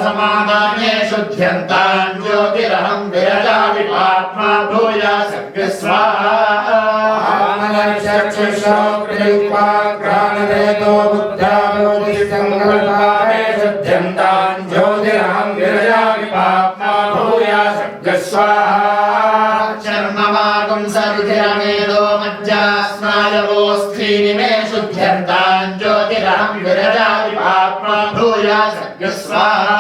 समादाने शुद्ध्यन्तां ज्योतिरहं विरजामि पाप्मा भूया सर्ग स्वाहा शुद्ध्यन्तां ज्योतिरहं विरजामि पाप्मा भूया सर्ग स्वाहा चर्ममागं सरुधिरमेदो मज्जा स्नायवोऽस्थीनि मे शुद्ध्यन्तां ज्योतिरहं विरजामि पाप्मा भूया सर्ग स्वाहा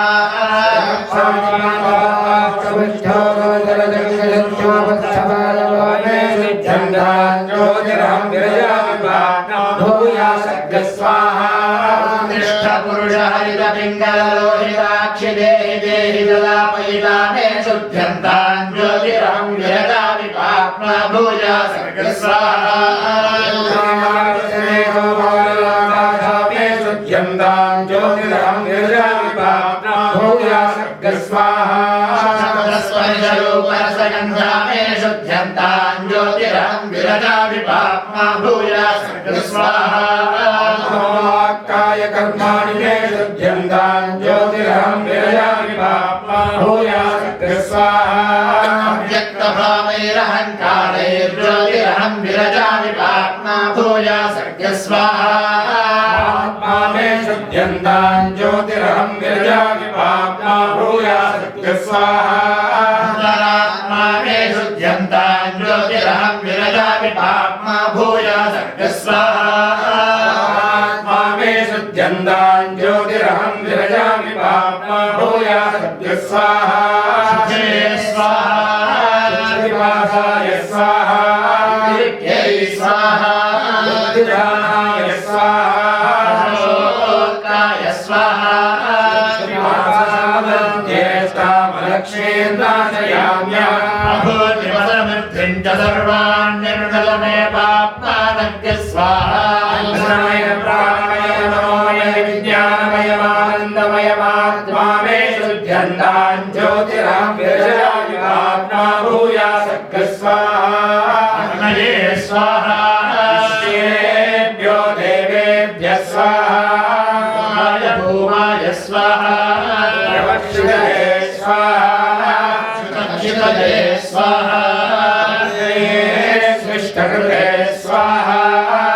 पुरुषहरितपिङ्गललोहिताक्षि देहि देहि दलापयिता मे शुद्ध्यन्तां ज्योतिरहं विरजामि पाप्मा भूया सर्ग स्वाहा शुद्ध्यन्तां ज्योतिरहं विरजामि पाप्मा भूया सर्ग स्वाहा स्पर्शरूपरसगन्धा मे शुद्ध्यन्तां ज्योतिरहं विरजामि पाप्मा भूया सर्ग स्वाहा काय कर्माणि मे शुद्ध्यन्तां ज्योतिरहं विरजामि पाप्मा भूया सर्ग स्वाहा व्यक्तभावैरहङ्कारैर्ज्योतिरहं विरजामि पाप्मा भूया सर्ग स्वाहा आत्मा मे शुद्ध्यन्तां ज्योतिरहं विरजामि पाप्मा भूया सर्ग स्वाहा अंतरात्मा मे शुद्ध्यन्तां ज्योतिरहं विरजामि पाप्मा भूया सर्ग स्वाहा आत्मा मे शुद्ध्यन्तां ज्योतिरहं विरजामि पाप्मा भूया सर्ग स्वाहा स्वाहा स्वाहा स्वाहा स्वाहा सर्वान् निर्मलमे पाप्मानज्ञ स्वाहा विज्ञानमयमानन्दमयमात्मा मे शुद्ध्यन्तां ज्योतिरहं विरजामि पाप्मा भूया सर्ग स्वाहा स्वाहा देवेभ्यः स्वाहा भूमाय स्वाहा स्वाहा स्वाहा सृष्टकृते स्वाहा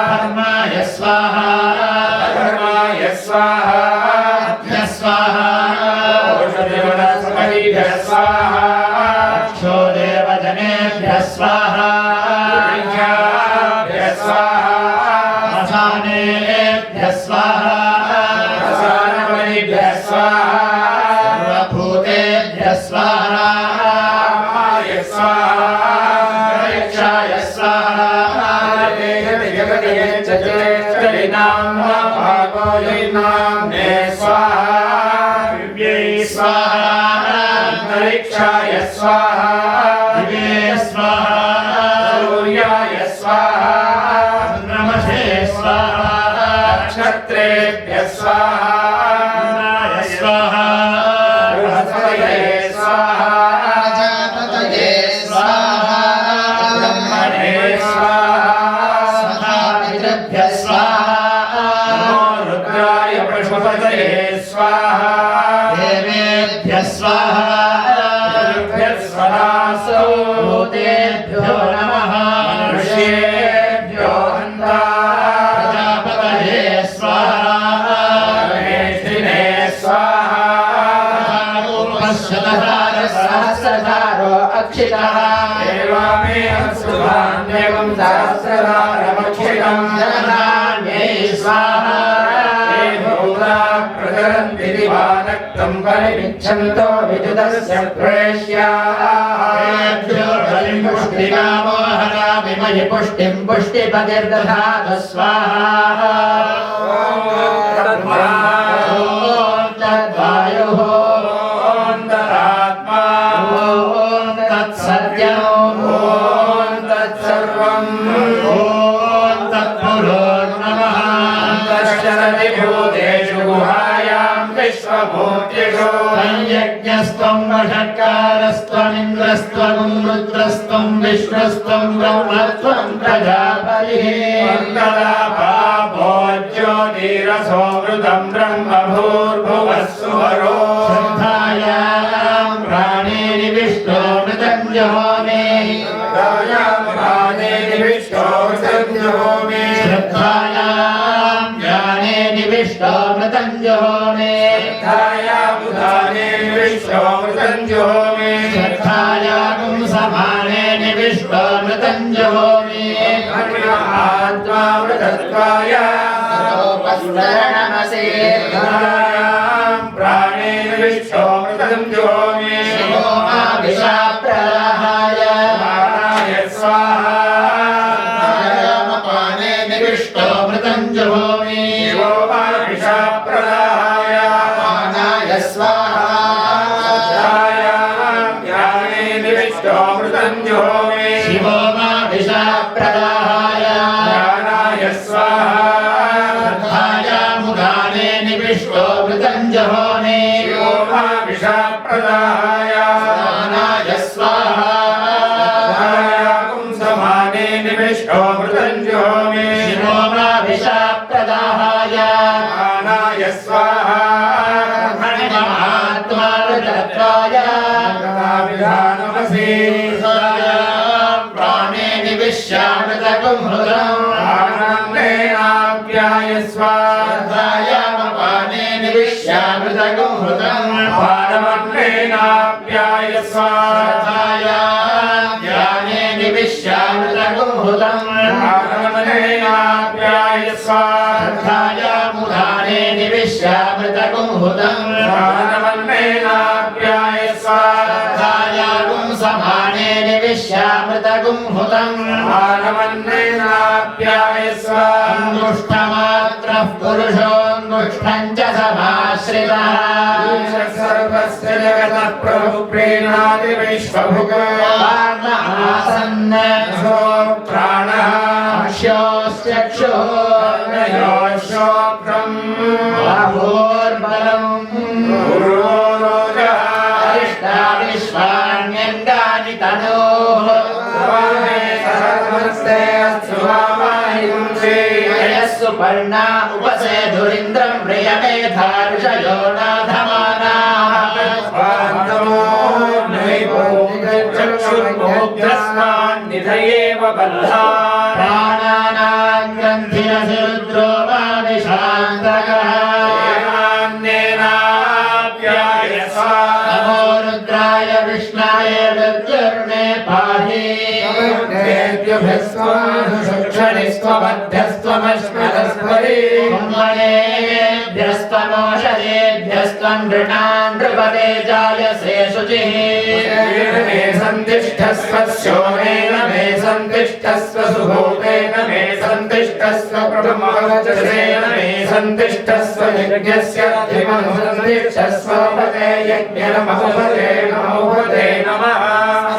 धर्माय स्वाहा धर्माय स्वाहा स्वाहा औषधवनस्पतिभ्यः स्वाहा क्षोदेवजनेभ्यः स्वाहा स्वाहा मसानेभ्यः स्वाहा मसानवनिभ्यः स्वाहा सर्वभूतेभ्यः स्वाहा स्वाहा स्वाहा मे स्वाहा स्वाहा अंतरिक्षाय स्वाहा स्वाहा सूर्याय स्वाहा नमस्ते स्वाहा नक्षत्रेभ्यः स्वाहा स्वाहा बृहस्पतये स्वाहा प्रजापतये स्वाहा ब्रह्मणे स्वाहा पितृभ्यः स्वाहा रुद्राय प्रजापतये स्वाहा देवेभ्यः स्वाहा भूतेभ्यो नमः मनुष्येभ्यो प्रजापतये स्वाहा मेष्ठिने स्वाहा सहस्रधारो अक्षितः एवमे अस्तुभान्येवं सहस्रधारमक्षितं जगदान्यै स्वाहा प्रचरन्ति दिवानक्तं परिविच्छन्तो विद्युतस्य प्रेष्याः पुष्टिकामो हरामिमहि पुष्टिं पुष्टिपतिर्दधातु स्वाहा तद्वायुः तदात्मा तत्सत्यं तत्सर्वं तत्पुरोर्नमः तश्चरति भूतेषु गुहायां विश्वभूतेषु यज्ञस्त्वं वषट्कारस्त्वमिन्द्रस्त्वं रुद्रस्त्वं विष्णुस्त्वं ब्रह्मस्त्वं प्रजापतिः वीरसोमृतं ब्रह्मभूर्भुवस्सुवरो श्रद्धायां प्राणे निविष्टोमृतं जहोमि श्रद्धायां ज्ञाने निविष्टोमृतं जहोमि श्रद्धायां समाने निविष्टोमृतं जहोमि आत्मामृतत्वाय नमसे प्राणे निविष्टोमृतं जहोमि शिवो माभिषाप्रदाहाय स्वाहा पाने निविष्टोमृतं जहोमि शिवो माभिषाप्रदाहाय पानाय स्वाहा ज्ञाने निविष्टोमृतं जहोमि शिवो माभिषाप्रदाहाय ज्ञानाय स्वाहा मुदाने निविष्टोमृतं जहोमि शिवो माभिषाप्रदाहाय ज्ञानाय स्वाहा समाने निविष्टोमृतं जहोमि शिवो माभिषाप्रदाहाय ज्ञानाय स्वाहा महात्मामृतत्वाय नमसे प्राणे निविष्यामृतकुंभुरम् आनन्देनाप्याय स्वाध्यायामपाने निविष्यामृतकुंभुरम् पारमन्देनाप्याय स्वाध्यायां ज्ञाने निविष्यामृतकुंभुरम् पारमन्देनाप्याय स्वाध्यायामुदाने निविष्यामृतकुंभुरम् पारमन्देनाप्याय स्वाध्यायां समाने निविष्यामृतकुंभुरम् पारमन्देनाप्याय स्वानुष्ठमात्रः पुरुषोऽनुष्ठं च समाश्रितः सर्वस्य जगतः प्रभुप्रेणादि विश्वभुक् आसन्न प्राणः अश्योश्चक्षुः बाहोर्बलम् पुरोरोजः अरिष्टा विश्वाण्यङ्गानि तनोः सुपर्णा उपसेधुरिन्द्रं प्रियमेधा ऋषयो नाधमानाः चक्षुर्मोग्रस्मान्निधयेव बन्धाः प्राणानां ग्रन्थिरसि रुद्रो वादिशान्तकः येनान्येनाप्याय स्वाहा नमो रुद्राय कृष्णाय मृत्युर्मे पाहि कुम्भणेभ्यस्त्वमोषधेभ्यस्त्वं नृणान् नृपते जायसे शुचिः मे सन्तिष्ठस्व शोमेन मे सन्तिष्ठस्व सुभूतेन मे सन्तिष्ठस्व प्रथमवचसेन मे सन्तिष्ठस्व यज्ञस्य सन्तिष्ठस्व पते यज्ञनमोपते नमोपते नमः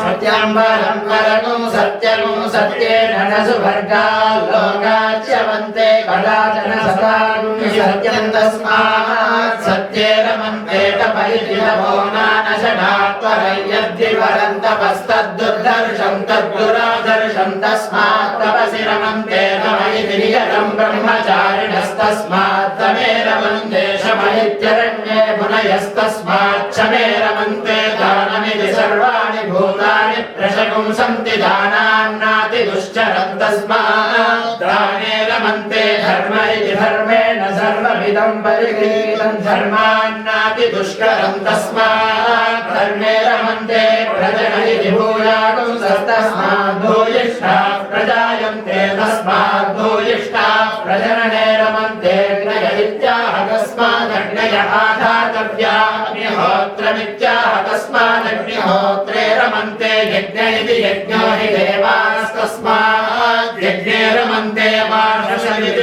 सत्याम्बरं वरगुं सत्यगुं सत्येन न सुभर्गा लोकाच्यवन्ते कदाचन सदागुं सत्यं तस्मात् सत्ये रमन्ते तपैति नमो नानशनात्वरयद्विवरन्तपस्तद्दुर्दर्शं तद्दुरादर्शं तस्मात् तपसि रमन्ते तमैति नियतं ब्रह्मचारिणस्तस्मात् तमे रमन्ते शमैत्यरण्ये मुनयस्तस्मात् शमे रमन्ते दानमिति सर्वाणि भूतानि प्रशकुंसन्ति दानान्नाति दुश्चरं तस्मात् दाने रमन्ते धर्म इति धर्मेण सर्वमिदं परिगृहीतं धर्मान्नाति दुष्करं तस्मात् धर्मे रमन्ते प्रजन इति भूयागुंसस्तस्मात् भूयिष्ठाः प्रजायन्ते तस्मात् भूयिष्ठाः प्रजनने रमन्ते अग्नय इत्याह तस्मादग्नय आधातव्या अग्निहोत्रमित्याह तस्मादग्निहोत्रे रमन्ते यज्ञ इति यज्ञो हि देवास्तस्मात् यज्ञे रमन्ते मानसमिति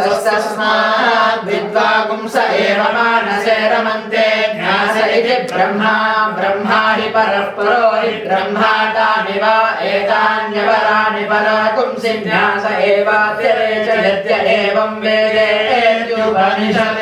विद्वागुंसस्तस्मात् विद्वागुंस एव मानसे रमन्ते ज्ञास इति ब्रह्मा ब्रह्मा हि परः परो हि ब्रह्मा तानि वा एतान्यपराणि परागुंसि ज्ञास एवातिरे च यद्य एवं वेदेत्युपनिषत्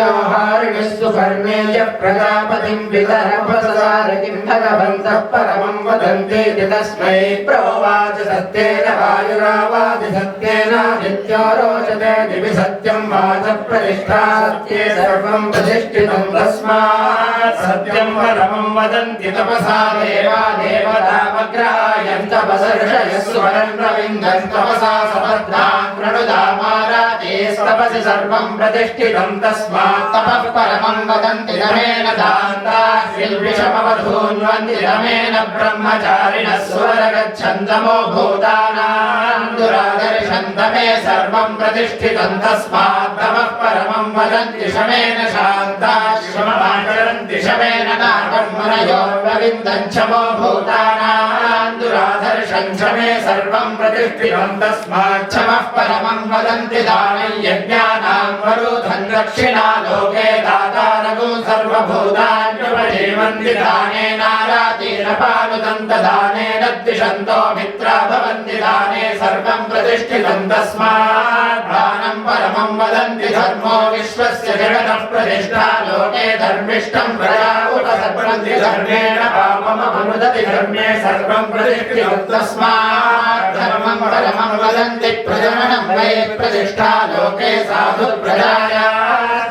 यज्ञोहारिणस्तु कर्मेय प्रजापतिं पितरपससार किं भगवन्तः परमं वदन्ति तस्मै प्रोवाच सत्येन वायुरावाच सत्येनादित्यो रोचते दिवि सत्यं वाच प्रतिष्ठा सत्ये सर्वं प्रतिष्ठितं तस्मात् सत्यं परमं वदन्ति तपसा देवा देवतामग्रायं तपसा ऋषयः सुवरं रविन्दं तपसा सपत्नां प्रणुदामारातेस्तपसि सर्वं प्रतिष्ठितं तस्मात् तपः परमं वदन्ति रमेण दान्ताश्रिल्विषमवधून्वन्ति रमेण ब्रह्मचारिणः सुवरगच्छन्तमो भूतानां दुरादर्शन्तमे सर्वं प्रतिष्ठितं तस्मात् तपः परमं वदन्ति शमेन शान्ताश्रममाचरन्ति शमेन नागन्मनयोर्वविन्दं क्षमो भूतानां दुरादर्शं क्षमे सर्वं प्रतिष्ठितं तस्मात् क्षमः परमं वदन्ति दानं यज्ञानां वरोधं दक्षिणा लोके दातारगुं सर्वभूतान्युपजीवन्ति दानेनारातेन पानुदन्तदानेन द्विषन्तो मित्रा भवन्ति दाने सर्वं प्रतिष्ठितं तस्मात् दानं परमं वदन्ति धर्मो विश्वस्य जगतः प्रतिष्ठा लोके धर्मिष्ठं प्रजा उपसर्पन्ति धर्मेण पापमनुदति धर्मे सर्वं प्रतिष्ठितं तस्मात् धर्मं परमं वदन्ति प्रजननं वै प्रतिष्ठा लोके साधु प्रजाया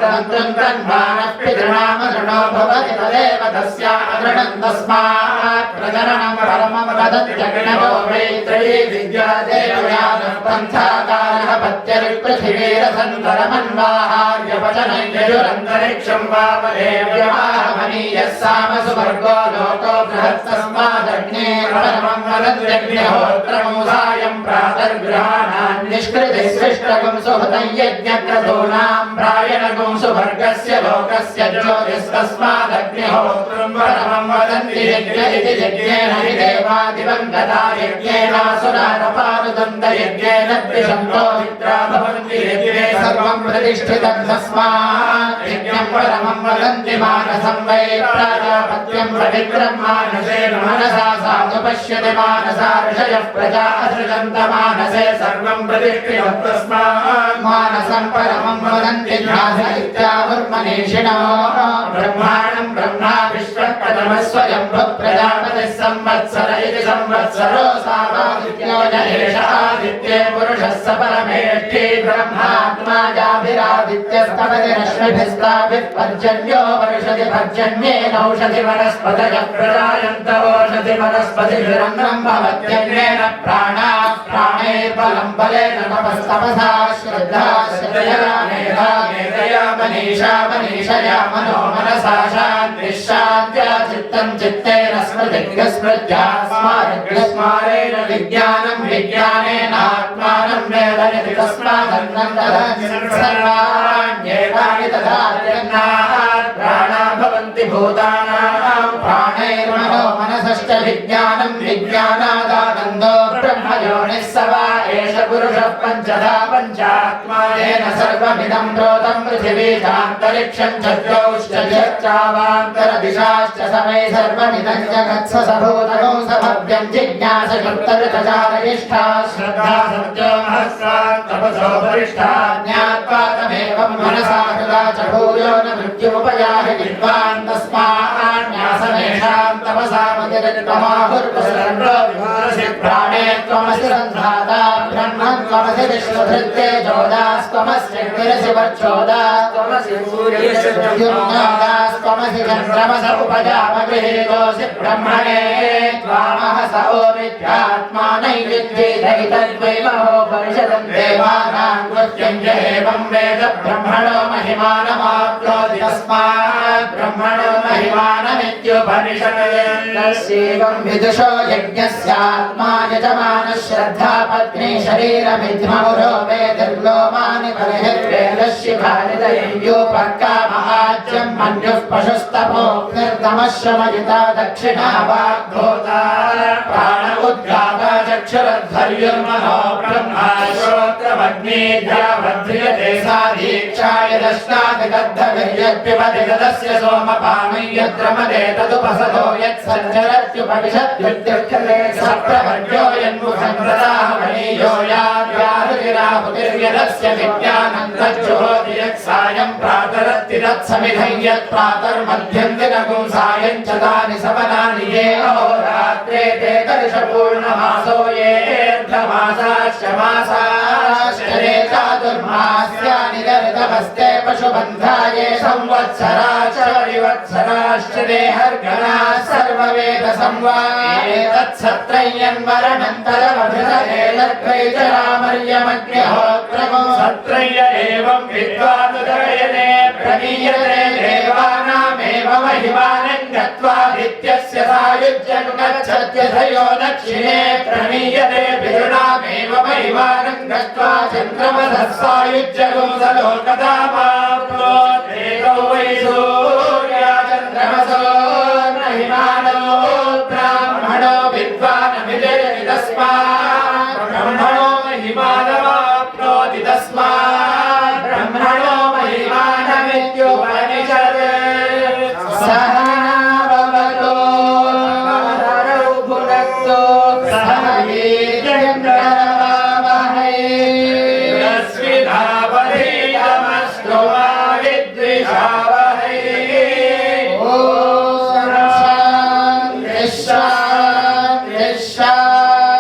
तन्त्रं तन्मानः पितॄणामधृणो भवति तदेव तस्या अधृणं तस्मात् प्रजननं परमं वदन्त्यग्नयो वै त्रयी विद्या देवयानः पन्थाकारः पत्यरिपृथिवीरसन्तरमन्वाहार्यपचनं यजुरन्तरिक्षं वामदेव्यमाहमनीयः सामसुवर्गो लोको बृहत्तस्मादग्ने परमं वदन्त्यग्निहोत्रमुसायं प्रातर्गृहाणां निष्कृतिः सृष्टगुं सुहृतं यज्ञक्रतूनां प्रायणगुं सुवर्गस्य लोकस्य ज्योतिस्तस्मादग्निहोत्रं परमं वदन्ति यज्ञ इति यज्ञेन हि देवादिवङ्गता यज्ञेनासुरारपानुदन्त यज्ञेन द्विषन्तो मित्रा भवन्ति यज्ञे सर्वं प्रतिष्ठितं तस्मात् यज्ञं परमं वदन्ति मानसं वै प्राजापत्यं पवित्रं मानसेन मनसा साधु पश्यति मानसा ऋषयः प्रजा असृजन्त मानसे सर्वं प्रतिष्ठितं तस्मात् मानसं परमं वदन्ति न्यास इत्याहुर्मनीषिणो ब्रह्माणं ब्रह्मा विश्वः प्रथमः स्वयंभुः प्रजापतिः संवत्सर इति संवत्सरो सावादित्यो य एष आदित्ये पुरुषः स परमेष्ठी ब्रह्मात्मा जाभिरादित्यस्तपति रश्मिभिस्ताभिः पर्जन्यो वर्षति पर्जन्येनौषधि वनस्पतयः प्रजायन्त ओषधि वनस्पतिभिरन्नं भवत्यन्नेन प्राणाः प्राणैर्बलं बलेन तपस्तपसा श्रद्धा श्रद्धया मेधा मेधया मनीषा मनीषया मनो मनसा शान्तिः शान्त्या चित्तं चित्तेन स्मृतिः स्मृत्या स्मारेण विज्ञानं विज्ञानेनात्मानं वेदयति तस्मादन्नं ददाति सर्वाण्येतानि ददात्यन्नात् प्राणा भवन्ति भूतानां प्राणैर्मनो मनसश्च विज्ञानं विज्ञानादानन्दो ब्रह्मयोनिः स वा एष पुरुषः पञ्चधा पञ्चात्मानेन सर्वमिदं प्रोतं पृथिवी चान्तरिक्षं चद्यौश्च समै सर्वमिदं जगत्स भूतनो स भव्यं जिज्ञासकृत्तऋतचारयिष्ठा श्रद्धा सत्यो महस्सात् तपसो वरिष्ठा ज्ञात्वातमेवं मनसा हृदा च भूयो न मृत्युमुपयाहि विद्वान् तस्मान्न्यासमेषां तपसा मतिरित्वमाहुर्वसरन्रो विभासि प्राणे त्वमसि सन्धाता ब्रह्मन् त्वमसि विश्वधृत्ते जोदास्त्वमस्यग्निरसि वर्चोदा त्वमसि सूर्यस्त्वमसि चन्द्रमस उपजामगृहीतोऽसि ब्रह्मणे त्वामहस ओमित्यात्मानैविद्येतैतद्वैमहो परिषदं देवानां कृत्यं च एवं वेद ब्रह्मणो महिमानमाप्नोति तस्मात् ब्रह्मणो महिमानमित्युपनिषदेवं विदुषो यज्ञस्यात्मा यजमानः श्रद्धा पत्नी शरीरमिध्ममुरो वेदिर्लोमानि बर्हिर्वेदशिखानिदयोपक्कामहाज्यं मन्युः पशुस्तपोऽग्निर्दमः श्रमयुता दक्षिणा वाग्भूता प्राण उद्गाता चक्षुरध्वर्युर्मनो ब्रह्मा श्रोत्रमग्नीद्या भद्रियते सा दीक्षा यक्षाय दश्नाति दग्धभिर्यप्युपति तदस्य सोमपामं यद्रमते तदुपसदो यत्सञ्चरत्युपविशत्युत्तिष्ठते सप्रभर्यो यन्मुखं ददाह मणीयो याहुतिराहुतिर्यदस्य विज्ञानं तज्जुहोति यत्सायं प्रातरत्ति तत्समिधं यत्प्रातर्मध्यं दिनगुं सायं च तानि सवनानि ये अहोरात्रे ते कर्षपूर्णमासो ये र्धमासाश्च मासाश्चरे चातुर्मास्यानि ऋतवस्ते पशुबन्धाये संवत्सराश्च परिवत्सराश्च देहर्गणाः सर्ववेदसंवाये तत्सत्रय्यन्मरणन्तरमभिषते तद्वैतरामर्यमग्निहोत्रमो सत्रय्य एवं विद्वानुदयने प्रमीयते देवानामेव महिमानं गत्वादित्यस्य सायुज्यं गच्छत्यथयो दक्षिणे प्रमीयते विदुनामेव महिमानं गत्वा चन्द्रमसः सायुज्यगुं सलोकदामाप्नोदेतो वै सूर्या चन्द्रमसो महिमानो ब्राह्मणो विद्वानभिजयति तस्मात् ब्रह्मणो महिमानमाप्नोति तस्मात् ब्रह्मणो महिमानमित्युपनिषत् सहनाववतो हरौ भुनक्तो सह वीर्यं करवावहै तस्विधावधीतमस्तु मा विद्विषावहै ॐ शान्तिः शान्तिः शान्तिः